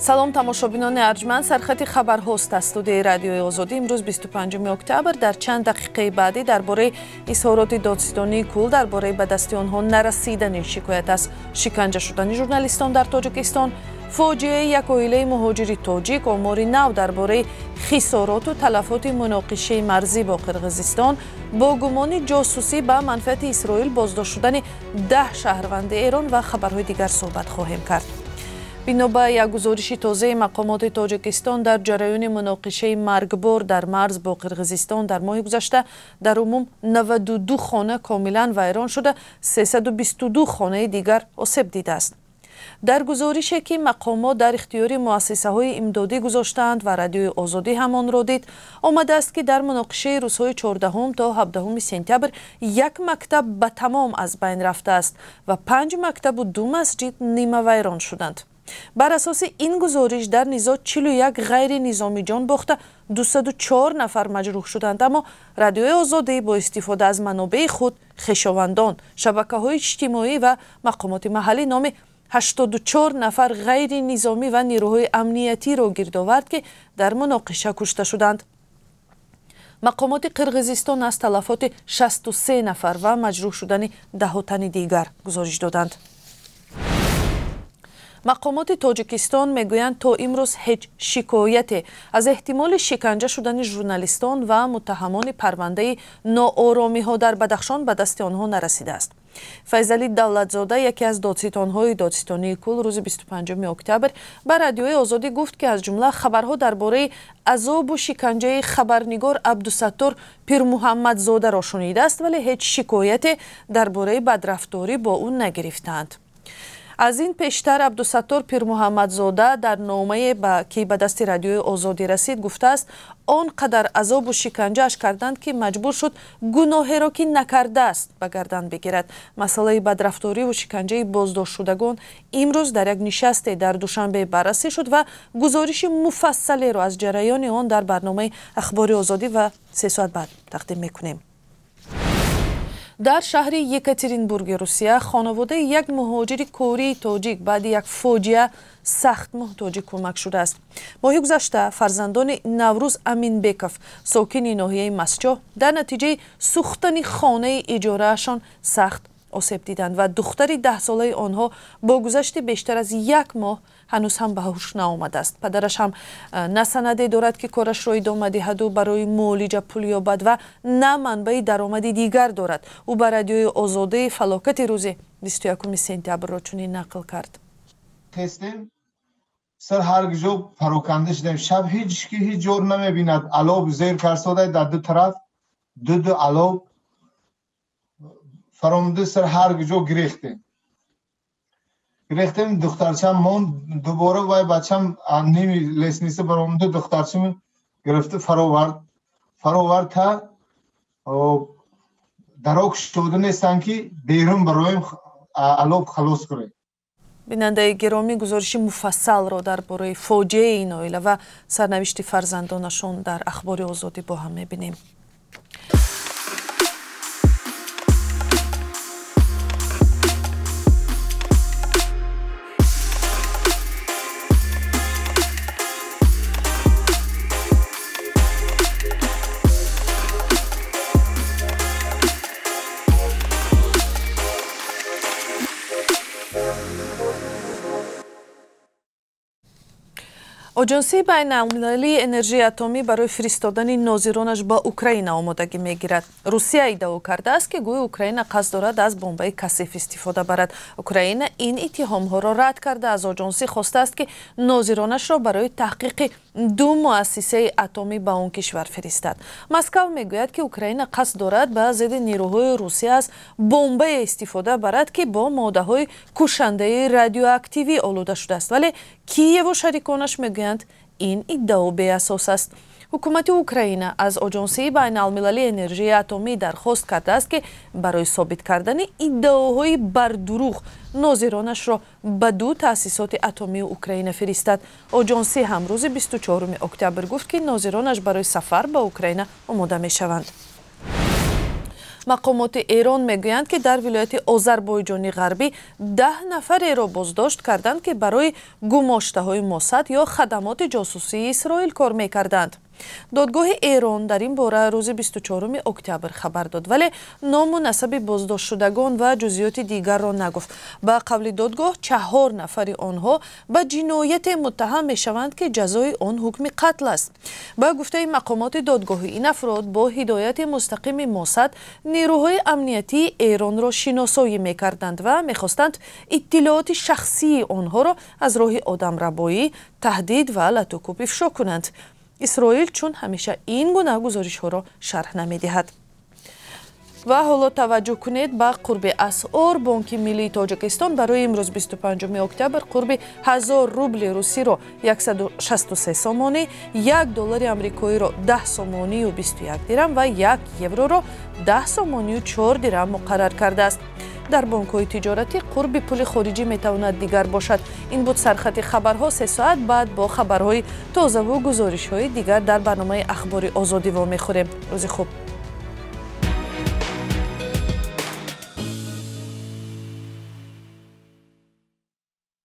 салом тамошобинони арҷманд, сархати хабарҳост аз студияи радиои озодӣ. имрӯз 25 октябр дар чанд дақиқаи баъдӣ дар бораи изҳороти додстонии Кул дар бораи ба дасти онҳо нарасидани шикоят аз шиканҷа шудани журналистон дар Тоҷикистон, фоҷиаи як оилаи муҳоҷири тоҷик, омори нав дар бораи хисороту талафоти муноқишаи марзӣ бо Қирғизистон, бо гумони ҷосусӣ ба манфиати Исроил боздошт шудани 10 шаҳрванди Эрон ва хабарҳои дигар суҳбат хоҳем кард. бино ба як гузориши тозаи мақомоти Тоҷикистон дар ҷараёни муноқишаи маргбор дар марз бо Қирғизистон дар моҳи гузашта дар умум 92 хона комилан вайрон шуда 322 хонаи дигар осеб дидааст. дар гузорише ки мақомот дар ихтиёри муассисаҳои имдодӣ гузоштаанд ва радиои озодӣ ҳам онро дид, омадааст ки дар муноқишаи рӯзҳои 14 то 17 сентябр як мактаб ба тамом аз байн рафтааст ва 5 мактабу 2 масҷид нима вайрон шуданд. бар асоси ин гузориш дар низоъ 41 ғайри низомӣ ҷон бохта 204 нафар маҷрӯҳ шуданд, аммо радиои озодӣ бо истифода аз манобеи худ, хешовандон, шабакаҳои иҷтимоӣ ва мақомоти маҳаллӣ номи 84 нафар ғайри низомӣ ва нирӯҳои амниятиро гирдовард, ки дар муноқиша кушта шуданд. мақомоти Қирғизистон аз талафоти 63 нафар ва маҷрӯҳ шудани даҳо тани дигар гузориш доданд. мақомоти Тоҷикистон мегӯянд то имрӯз ҳеҷ шикояте аз эҳтимоли шиканҷа шудани журналистон ва муттаҳамони парвандаи нооромиҳо дар Бадахшон ба дасти онҳо нарасидааст. Файзалӣ Давлатзода, яке аз додситонҳои додстонии Кул, рӯзи 25 октябр ба радиои озодӣ гуфт, ки аз ҷумла хабарҳо дар бораи азобу шиканҷаи хабарнигор Абдусаттор Пирмуҳаммадзодаро шунидааст, вале ҳеҷ шикояте дар бораи бадрафторӣ бо ӯ нагирифтаанд. аз ин пештар Абдусаттор Пирмуҳаммадзода дар номае ки ба дасти радиои озодӣ расид гуфтааст, он қадар азобу шиканҷааш карданд, ки маҷбур шуд гуноҳеро ки накардааст ба гардан бигирад. масъалаи бадрафториву шиканҷаи боздоштшудагон имрӯз дар як нишасте дар Душанбе баррасӣ шуд ва гузориши муфассалеро аз ҷараёни он дар барномаи Ахбори озодӣ ва 3 соат баъд тақдим мекунем. дар шаҳри Екатеринбурги Русия хонаводаи як муҳоҷири кории тоҷик баъди як фоҷиа сахт муҳтоҷи кӯмак шудааст. моҳи гузашта фарзандони Наврӯз Аминбеков, сокини ноҳияи Масҷоҳ, дар натиҷаи сӯхтани хонаи иҷораашон сахт осеб диданд ва духтари 10-солаи онҳо бо гузашти бештар аз як моҳ ҳанӯз ҳам ба ҳуш наомадааст. падараш ҳам на санаде дорад, ки корашро идома диҳаду барои муолиҷа пул ёбад ва на манбаи даромади дигар дорад. ӯ ба радиои озодӣ фалокати рӯзи 21 сентябрро чунин нақл кард. сар ҳар ҷо пароканда шудем. шаб ҳеҷ ки ҳеҷ ҷо намебинад. алоб зер карсода дар ду тараф ду алоб фаромда сар ҳар ҷо гирехтем. духтарчам монд, дубора вай бачам ними лесниса баромда духтарчам гирифта фаровард та дарок шуда нестан ки берун бароим алоб халос кунем. бинандаи гиромӣ, гузориши муфассалро дар бораи фоҷиаи ин оила ва сарнавишти фарзандонашон дар Ахбори озодӣ бо ҳам мебинем. оҷонсии байналмилалии энержияи атомӣ барои фиристодани нозиронаш ба Украина омодагӣ мегирад. Русия иддао кардааст, ки гӯё Украина қасд дорад аз бомбаи касиф истифода барад. Украина ин иттиҳомҳоро рад карда аз оҷонсӣ хостааст, ки нозиронашро барои таҳқиқи 2 муассисаи атомӣ ба он кишвар фиристад. Москав мегӯяд, ки Украина қасд дорад ба зидди нирӯҳои Русия аз бомбае истифода барад, ки бо моддаҳои кушандаи радиоактивӣ олуда шудааст. вале Киеву шариконаш мегӯянд, ин иддао беасос аст. ҳукумати Украина аз оҷонсии байналмилалии энержияи атомӣ дархост кардааст, ки барои собит кардани иддаоҳои бардурӯғ нозиронашро ба 2 таъсисоти атомии Украина фиристад. оҷонсӣ ҳам рӯзи 24 октябр гуфт, ки нозиронаш барои сафар ба Украина омода мешаванд. мақомоти Эрон мегӯянд, ки дар вилояти Озарбойҷони ғарбӣ 10 нафареро боздошт карданд, ки барои гумоштаҳои Мосад ё хадамоти ҷосусии Исроил кор мекарданд. додгоҳи Эрон дар ин бора рӯзи 24 октябр хабар дод, вале ному насаби боздоштшудагон ва ҷузъиёти дигарро нагуфт. ба қавли додгоҳ 4 нафари онҳо ба ҷинояте муттаҳам мешаванд, ки ҷазои он ҳукми қатл аст. ба гуфтаи мақомоти додгоҳӣ, ин афрод бо ҳидояти мустақими Мосад нерӯҳои амниятии Эронро шиносоӣ мекарданд ва мехостанд иттилооти шахсии онҳоро аз роҳи одамрабоӣ, таҳдид ва латукуб ифшо кунанд. исроил чун ҳамеша ин гуна гузоришҳоро шарҳ намедиҳад. ва ҳоло таваҷҷӯҳ кунед ба қурби асъор. Бонки миллии Тоҷикистон барои имрӯз 25 октябр қурби 1000 рубли русиро 163 сомонӣ, $1 амрикоиро 10 сомонию 21 дирам ва 1 евроро 10 сомонию 4 дирам муқаррар кардааст. дар бонкҳои тиҷоратӣ қурби пули хориҷӣ метавонад дигар бошад. Ин буд сархати хабарҳо. 3 соат баъд бо хабарҳои тозаву гузоришҳои дигар дар барномаи ахбори озодӣ вомехӯрем. рӯзи хуб.